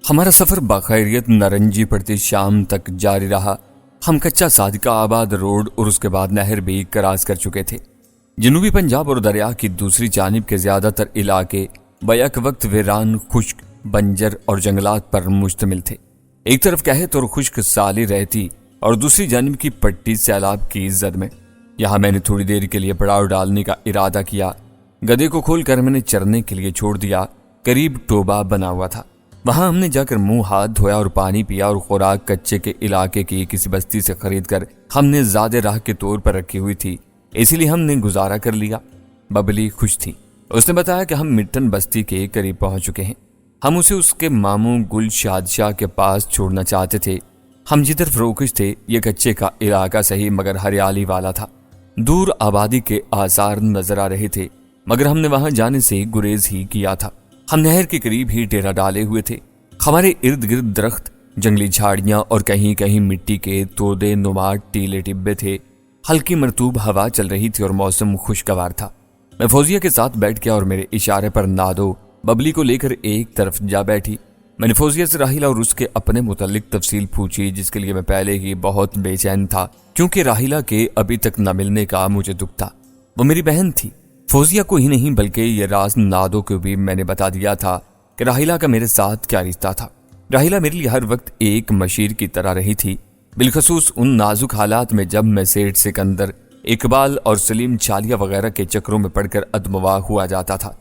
ہمارا سفر بخیریت نارنجی پڑتی شام تک جاری رہا۔ ہم کچا صادقہ آباد روڈ اور اس کے بعد نہر بھی کراس کر چکے تھے۔ جنوبی پنجاب اور دریا کی دوسری جانب کے زیادہ تر علاقے بیک وقت ویران، خشک، بنجر اور جنگلات پر مشتمل تھے۔ ایک طرف قحط اور خشک سالی رہتی اور دوسری جانب کی پٹی سیلاب کی زد میں۔ یہاں میں نے تھوڑی دیر کے لیے پڑاؤ ڈالنے کا ارادہ کیا۔ گدھے کو کھول کر میں نے چرنے کے لیے چھوڑ دیا۔ قریب ٹوبہ بنا ہوا تھا، وہاں ہم نے جا کر منہ ہاتھ دھویا اور پانی پیا، اور خوراک کچے کے علاقے کی کسی بستی سے خرید کر ہم نے زیادہ راہ کے طور پر رکھی ہوئی تھی، اسی لیے ہم نے گزارا کر لیا۔ ببلی خوش تھی۔ اس نے بتایا کہ ہم مٹن بستی کے قریب پہنچ چکے ہیں۔ ہم اسے اس کے ماموں گل شادشاہ کے پاس چھوڑنا چاہتے تھے۔ ہم جدھر فروخت تھے یہ کچے کا علاقہ صحیح مگر ہریالی والا تھا۔ دور آبادی کے آثار نظر آ رہے تھے، مگر ہم نے وہاں جانے سے گریز ہی کیا تھا۔ ہم نہر کے قریب ہی ڈیرا ڈالے ہوئے تھے۔ ہمارے ارد گرد درخت، جنگلی جھاڑیاں اور کہیں کہیں مٹی کے تودے نما ٹیلے ٹبے تھے۔ ہلکی مرطوب ہوا چل رہی تھی اور موسم خوشگوار تھا۔ میں فوزیہ کے ساتھ بیٹھ گیا اور میرے اشارے پر نادو ببلی کو لے کر ایک طرف جا بیٹھی۔ میں نے فوزیہ سے راحیلہ اور اس کے اپنے متعلق تفصیل پوچھی، جس کے لیے میں پہلے ہی بہت بے چین تھا، کیونکہ راحیلہ کے ابھی تک نہ ملنے کا مجھے دکھ تھا۔ وہ میری بہن تھی۔ فوزیہ کو ہی نہیں بلکہ یہ راز نادو کو بھی میں نے بتا دیا تھا کہ راحیلہ کا میرے ساتھ کیا رشتہ تھا۔ راحیلہ میرے لیے ہر وقت ایک مشیر کی طرح رہی تھی، بالخصوص ان نازک حالات میں جب میں سیٹھ سکندر، اقبال اور سلیم چالیہ وغیرہ کے چکروں میں پڑھ کر ادموا ہوا جاتا تھا۔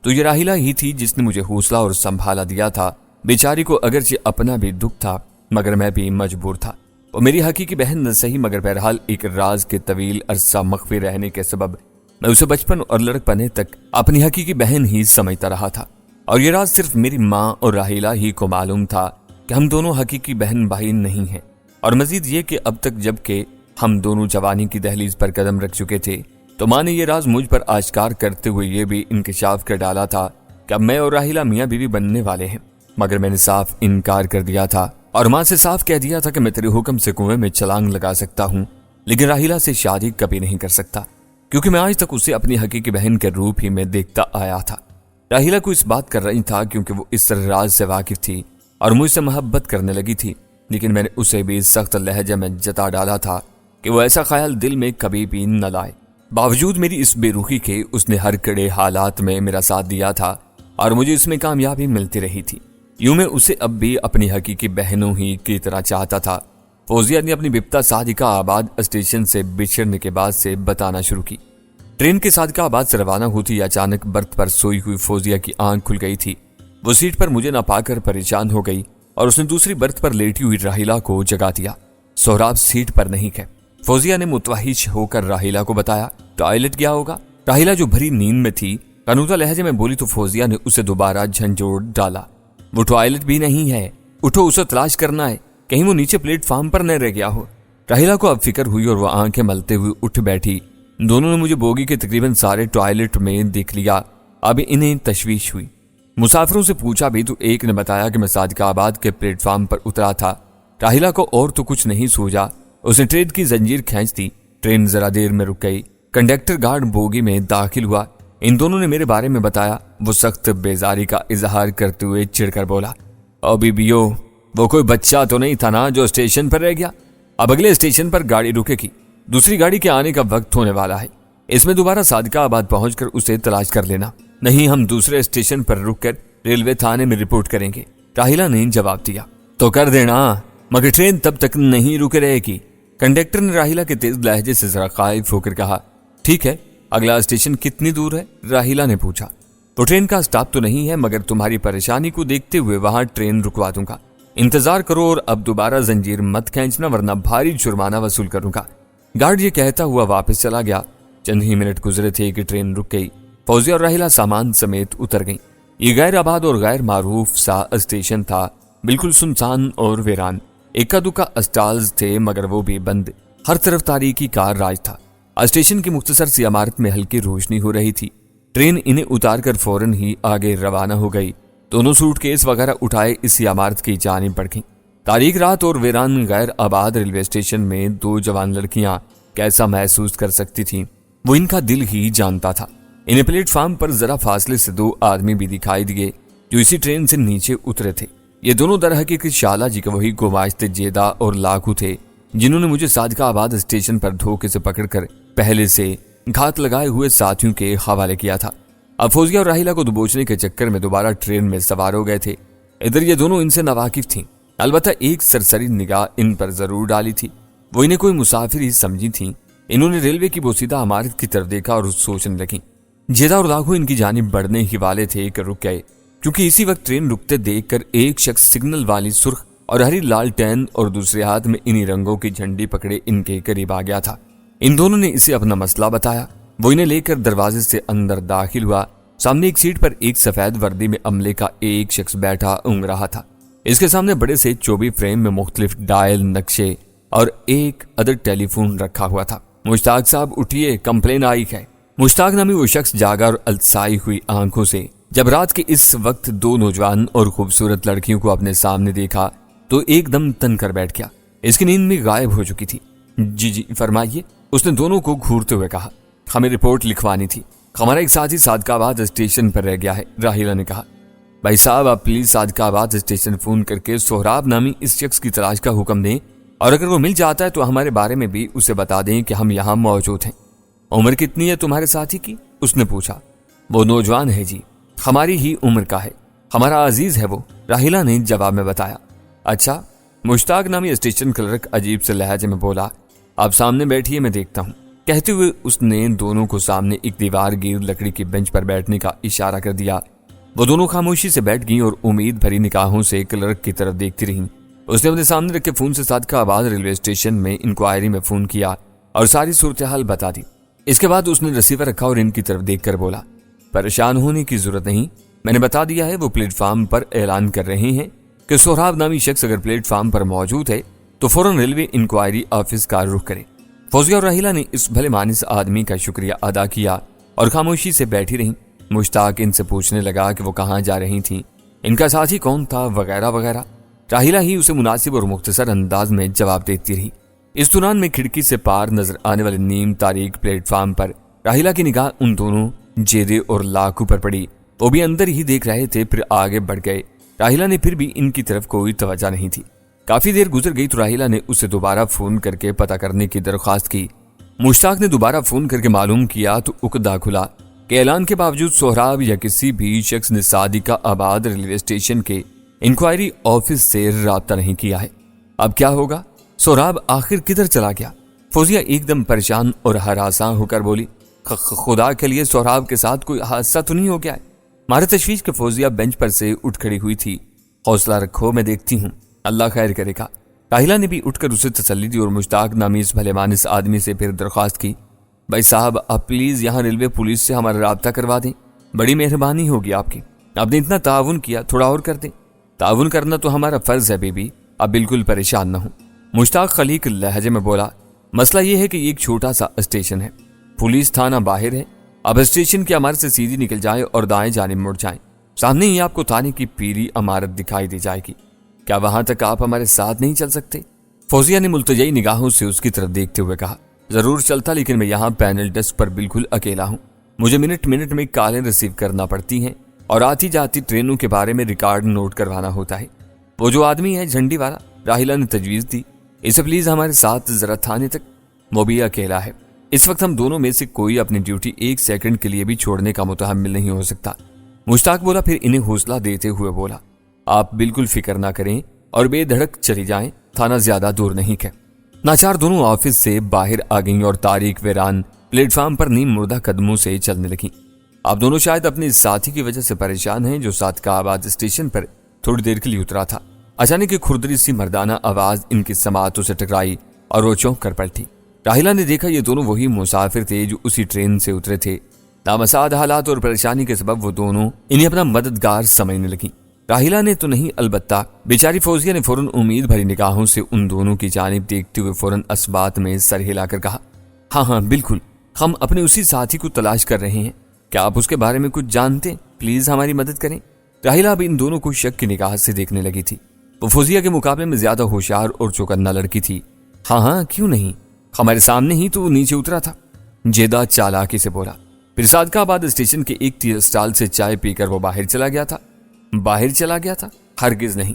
تو یہ راحیلہ ہی تھی جس نے مجھے حوصلہ اور سنبھالا دیا تھا۔ بیچاری کو اگرچہ اپنا بھی دکھ تھا، مگر میں بھی مجبور تھا۔ وہ میری حقیقی بہن نہ صحیح، مگر بہرحال ایک راز کے طویل عرصہ مخفی رہنے کے سبب میں اسے بچپن اور لڑکپنے تک اپنی حقیقی بہن ہی سمجھتا رہا تھا، اور یہ راز صرف میری ماں اور راحیلہ ہی کو معلوم تھا کہ ہم دونوں حقیقی بہن بھائی نہیں ہیں۔ اور مزید یہ کہ اب تک جب کہ ہم دونوں جوانی کی دہلیز پر قدم رکھ چکے تھے، تو ماں نے یہ راز مجھ پر آشکار کرتے ہوئے یہ بھی انکشاف کر ڈالا تھا کہ اب میں اور راحیلہ میاں بیوی بننے والے ہیں۔ مگر میں نے صاف انکار کر دیا تھا اور ماں سے صاف کہہ دیا تھا کہ میں تیرے حکم سے کنویں میں چھلانگ لگا سکتا ہوں، لیکن راحیلہ سے شادی کبھی نہیں کر سکتا، کیونکہ میں آج تک اسے اپنی حقیقی بہن کے روپ ہی میں دیکھتا آیا تھا۔ راحیلہ کو اس بات کر رہی تھا کیونکہ وہ اس راز سے واقف تھی اور مجھ سے محبت کرنے لگی تھی، لیکن میں نے اسے بھی سخت لہجے میں جتا ڈالا تھا کہ وہ ایسا خیال دل میں کبھی بھی نہ لائے۔ باوجود میری اس بے رخی کے اس نے ہر کڑے حالات میں میرا ساتھ دیا تھا اور مجھے اس میں کامیابی ملتی رہی تھی۔ یوں میں اسے اب بھی اپنی حقیقی بہنوں ہی کی طرح چاہتا تھا۔ فوزیہ نے اپنی بپتا صادقہ آباد اسٹیشن سے بچھڑنے کے بعد سے بتانا شروع کی۔ ٹرین کے صادقہ آباد سے روانہ ہوتی اچانک برتھ پر سوئی ہوئی فوزیہ کی آنکھ کھل گئی تھی۔ وہ سیٹ پر مجھے نہ پا کر پریشان ہو گئی اور اس نے دوسری برتھ پر لیٹی ہوئی راحیلہ کو جگا دیا۔ سہراب سیٹ پر نہیں ہے، فوزیہ نے متوحش ہو کر راحیلہ کو بتایا۔ ٹوائلٹ گیا ہوگا؟ راحیلہ جو بھری نیند میں تھی قنوطہ لہجے میں بولی تو فوزیہ نے اسے دوبارہ جھنجھوڑ ڈالا۔ وہ ٹوائلٹ بھی نہیں ہے، اٹھو اسے تلاش کرنا ہے، کہیں وہ نیچے پلیٹ فارم پر نہ رہ گیا ہو۔ راحیلہ کو اب فکر ہوئی اور وہ آنکھیں ملتے ہوئے اٹھ بیٹھی۔ دونوں نے مجھے بوگی کے تقریباً سارے ٹوائلٹ میں دیکھ لیا۔ اب انہیں تشویش ہوئی۔ مسافروں سے پوچھا بھی تو ایک نے بتایا کہ میں صادقہ آباد کے پلیٹ فارم پر اترا تھا۔ راحیلہ کو اور تو کچھ نہیں سوجا، اس نے ٹرین کی زنجیر کھینچ دی۔ ٹرین ذرا دیر میں رک گئی۔ کنڈکٹر گارڈ بوگی میں داخل ہوا۔ ان دونوں نے میرے بارے میں بتایا۔ وہ سخت بیزاری کا اظہار کرتے ہوئے چڑ کر بولا، او بیبیو، وہ کوئی بچہ تو نہیں تھا نا جو اسٹیشن پر رہ گیا؟ اب اگلے اسٹیشن پر گاڑی رکے گی، دوسری گاڑی کے آنے کا وقت ہونے والا ہے، اس میں دوبارہ صادقہ آباد پہنچ کر اسے تلاش کر لینا، نہیں ہم دوسرے اسٹیشن پر رک کر ریلوے تھانے میں رپورٹ کریں گے۔ راحیلہ نے جواب دیا۔ تو کر دینا، مگر ٹرین تب تک نہیں رکے رہے گی۔ کنڈکٹر نے راحیلہ کے تیز لہجے سے ذرا خائف ہو کر کہا۔ ٹھیک ہے، اگلا اسٹیشن کتنی دور ہے؟ راحیلہ نے پوچھا۔ وہ ٹرین کا اسٹاپ تو نہیں ہے، مگر تمہاری پریشانی کو دیکھتے ہوئے وہاں ٹرین رکوا دوں گا، انتظار کرو اور اب دوبارہ زنجیر مت کھینچنا ورنہ بھاری جرمانہ وصول کروں گا۔ گارڈ یہ کہتا ہوا واپس چلا گیا۔ چند ہی منٹ گزرے تھے کہ ٹرین رک گئی۔ فوزیہ اور راحیلہ سامان سمیت اتر گئیں۔ یہ غیر آباد اور غیر معروف سا اسٹیشن تھا، بالکل سنسان اور ویران۔ اکا دکا اسٹالز تھے مگر وہ بھی بند، ہر طرف تاریکی کا راج تھا۔ اسٹیشن کی مختصر سی عمارت میں ہلکی روشنی ہو رہی تھی۔ ٹرین انہیں اتار کر فوراً ہی آگے روانہ ہو گئی۔ دونوں سوٹ کیس وغیرہ اٹھائے اسی عمارت کی جانب بڑھ گئیں۔ تاریک رات اور ویران غیر آباد ریلوے اسٹیشن میں دو جوان لڑکیاں کیسا محسوس کر سکتی تھیں وہ ان کا دل ہی جانتا تھا۔ انہیں پلیٹ فارم پر ذرا فاصلے سے دو آدمی بھی دکھائی دیے جو اسی ٹرین سے نیچے اترے تھے۔ یہ دونوں در حقیقت شالا جی کے وہی گماشتے جیدا اور لاکھو تھے جنہوں نے مجھے صادقہ آباد اسٹیشن پر دھوکے سے پکڑ کر پہلے سے گھات لگائے ہوئے ساتھیوں کے حوالے کیا تھا۔ اب فوزیہ اور راحیلہ کو دبوچنے کے چکر میں دوبارہ ٹرین میں سوار ہو گئے تھے۔ ادھر یہ دونوں ان سے ناواقف تھیں، البتہ ایک سرسری نگاہ ان پر ضرور ڈالی تھی، وہ انہیں کوئی مسافر ہی سمجھی تھیں۔ انہوں نے ریلوے کی بوسیدہ عمارت کی طرف دیکھا اور سوچنے لگیں۔ جیدا اور لاکھو ان کی جانب بڑھنے ہی والے تھے کہ رک گئے، کیونکہ اسی وقت ٹرین رکتے دیکھ کر ایک شخص سگنل والی سرخ اور ہری لالٹین اور دوسرے ہاتھ میں انہی رنگوں کی جھنڈی پکڑے ان کے قریب آ گیا تھا۔ ان دونوں نے اسے اپنا مسئلہ بتایا، وہ انہیں لے کر دروازے سے اندر داخل ہوا۔ سامنے ایک سیٹ پر ایک سفید وردی میں عملے کا ایک شخص بیٹھا اونگ رہا تھا۔ اس کے سامنے بڑے سے چوبی فریم میں مختلف ڈائل نقشے اور ایک عدد ٹیلی فون رکھا ہوا تھا۔ مشتاق صاحب اٹھیے، کمپلین آئی ہے۔ مشتاق نامی وہ شخص جاگا اور السائی ہوئی آنکھوں سے جب رات کے اس وقت دو نوجوان اور خوبصورت لڑکیوں کو اپنے سامنے دیکھا تو ایک دم تن کر بیٹھ گیا۔ اس کی نیند میں غائب ہو چکی تھی۔ جی فرمائیے، اس نے دونوں کو گھورتے ہوئے کہا۔ ہمیں رپورٹ لکھوانی تھی، ہمارا ایک ساتھی صادقہ آباد اسٹیشن پر رہ گیا ہے، راحیلہ نے کہا۔ بھائی صاحب، آپ پلیز صادقہ آباد اسٹیشن فون کر کے سہراب نامی اس شخص کی تلاش کا حکم دیں، اور اگر وہ مل جاتا ہے تو ہمارے بارے میں بھی اسے بتا دیں کہ ہم یہاں موجود ہیں۔ عمر کتنی ہے تمہارے ساتھی کی؟ اس نے پوچھا۔ وہ نوجوان ہے جی، ہماری ہی عمر کا ہے، ہمارا عزیز ہے وہ، راحیلہ نے جواب میں بتایا۔ اچھا، مشتاق نامی اسٹیشن کلرک عجیب سے لہجے میں بولا۔ آپ سامنے بیٹھیے، میں دیکھتا ہوں۔ کہتے ہوئے اس نے دونوں کو سامنے ایک دیوار گیر لکڑی کی بینچ پر بیٹھنے کا اشارہ کر دیا۔ وہ دونوں خاموشی سے بیٹھ گئیں اور امید بھری نگاہوں سے کلرک کی طرف دیکھتی رہیں۔ اس نے اپنے سامنے رکھے فون سے صادقہ آباد ریلوے اسٹیشن میں انکوائری میں فون کیا اور ساری صورتحال بتا دی۔ اس کے بعد اس نے ریسیور رکھا اور ان کی طرف دیکھ کر بولا، پریشان ہونے کی ضرورت نہیں، میں نے بتا دیا ہے، وہ پلیٹ فارم پر اعلان کر رہے ہیں کہ سہراب نامی شخص اگر پلیٹ فارم پر موجود ہے تو فوراً ریلوے انکوائری آفس کا رخ کرے۔ فوزیہ اور راحیلہ نے اس بھلے مانس آدمی کا شکریہ ادا کیا اور خاموشی سے بیٹھی رہیں۔ مشتاق ان سے پوچھنے لگا کہ وہ کہاں جا رہی تھیں، ان کا ساتھی کون تھا، وغیرہ وغیرہ۔ راحیلہ ہی اسے مناسب اور مختصر انداز میں جواب دیتی رہی۔ اس دوران میں کھڑکی سے پار نظر آنے والے نیم تاریک پلیٹ فارم پر راحیلہ کی نگاہ ان دونوں جیدے اور لاکھو پر پڑی۔ وہ بھی اندر ہی دیکھ رہے تھے، پھر آگے بڑھ گئے۔ راحیلہ نے پھر بھی ان کی طرف کوئی توجہ نہیں تھی۔ کافی دیر گزر گئی تو راحیلہ نے اسے دوبارہ فون کر کے پتہ کرنے کی درخواست کی۔ مشتاق نے دوبارہ فون کر کے معلوم کیا تو عقدہ کھلا کہ اعلان کے باوجود سہراب یا کسی بھی شخص نے صادقہ آباد ریلوے اسٹیشن کے انکوائری آفس سے رابطہ نہیں کیا ہے۔ اب کیا ہوگا؟ سہراب آخر کدھر چلا گیا؟ فوزیہ ایک دم پریشان اور ہراساں ہو کر بولی، خدا کے لیے سہراب کے ساتھ کوئی حادثہ تو نہیں ہو گیا ہے؟ مارے تشویش کے فوزیہ بینچ پر سے اٹھ کھڑی ہوئی تھی۔ حوصلہ رکھو، میں دیکھتی ہوں، اللہ خیر کرے گا۔ راحیلہ نے بھی اٹھ کر اسے تسلی دی اور مشتاق نامی اس بھلے مانس آدمی سے پھر درخواست کی، بھائی صاحب آپ پلیز یہاں ریلوے پولیس سے ہمارا رابطہ کروا دیں، بڑی مہربانی ہوگی آپ کی، آپ نے اتنا تعاون کیا، تھوڑا اور کر دیں۔ تعاون کرنا تو ہمارا فرض ہے بیبی، آپ بالکل پریشان نہ ہوں، مشتاق خلیق لہجے میں بولا۔ مسئلہ یہ ہے کہ یہ ایک چھوٹا سا اسٹیشن ہے، پولیس تھانہ باہر ہے، اب اسٹیشن کی عمارت سے سیدھی نکل جائیں اور دائیں جانب مڑ جائیں، سامنے ہی آپ کو تھانے کی پیری عمارت دکھائی دے جائے گی۔ کیا وہاں تک آپ ہمارے ساتھ نہیں چل سکتے؟ فوزیہ نے ملتجئی نگاہوں سے اس کی طرف دیکھتے ہوئے کہا، ضرور چلتا، لیکن میں یہاں پینل ڈیسک پر بالکل اکیلا ہوں، مجھے منٹ میں کالیں ریسیو کرنا پڑتی ہیں اور آتی جاتی ٹرینوں کے بارے میں ریکارڈ نوٹ کروانا ہوتا ہے۔ وہ جو آدمی ہے جھنڈی والا، راحیلہ نے تجویز دی، اسے پلیز ہمارے ساتھ ذرا تھانے تک، وہ بھی اکیلا ہے، اس وقت ہم دونوں میں سے کوئی اپنی ڈیوٹی ایک سیکنڈ کے لیے بھی چھوڑنے کا متحمل نہیں ہو سکتا۔ مشتاق بولا، پھر انہیں حوصلہ دیتے ہوئے بولا، آپ بالکل فکر نہ کریں اور بے دھڑک چلی جائیں، تھانہ زیادہ دور نہیں ہے۔ ناچار دونوں آفس سے باہر آ گئیں اور تاریک ویران پلیٹ فارم پر نیم مردہ قدموں سے چلنے لگیں۔ آپ دونوں شاید اپنے اس ساتھی کی وجہ سے پریشان ہیں جو صادقہ آباد اسٹیشن پر تھوڑی دیر کے لیے اترا تھا۔ اچانک ایک کھردری سی مردانہ آواز ان کی سماعتوں سے ٹکرائی اور وہ چونک کر پلٹی۔ راحیلہ نے دیکھا یہ دونوں وہی مسافر تھے جو اسی ٹرین سے اترے تھے۔ نامساعد حالات اور پریشانی کے سبب وہ دونوں انہیں اپنا مددگار سمجھنے لگیں۔ راحیلہ نے تو نہیں، البتہ بیچاری فوزیہ نے فوراً امید بھری نگاہوں سے ان دونوں کی جانب دیکھتے ہوئے فوراً اسبات میں سر ہلا کر کہا، ہاں بالکل، ہم اپنے اسی ساتھی کو تلاش کر رہے ہیں، کیا آپ اس کے بارے میں کچھ جانتے ہیں؟ پلیز ہماری مدد کریں۔ راحیلہ اب ان دونوں کو شک کی نگاہ سے دیکھنے لگی تھی۔ وہ فوزیہ کے مقابلے میں زیادہ ہوشیار اور چوکنا لڑکی تھی۔ ہاں کیوں نہیں، ہمارے سامنے ہی تو نیچے اترا تھا، جیدہ چالاکی سے بولا۔ پھر صادقہ آباد اسٹیشن کے ایک ٹی اسٹال سے چائے پی کر وہ باہر چلا گیا تھا؟ باہر چلا گیا تھا؟ ہرگز نہیں،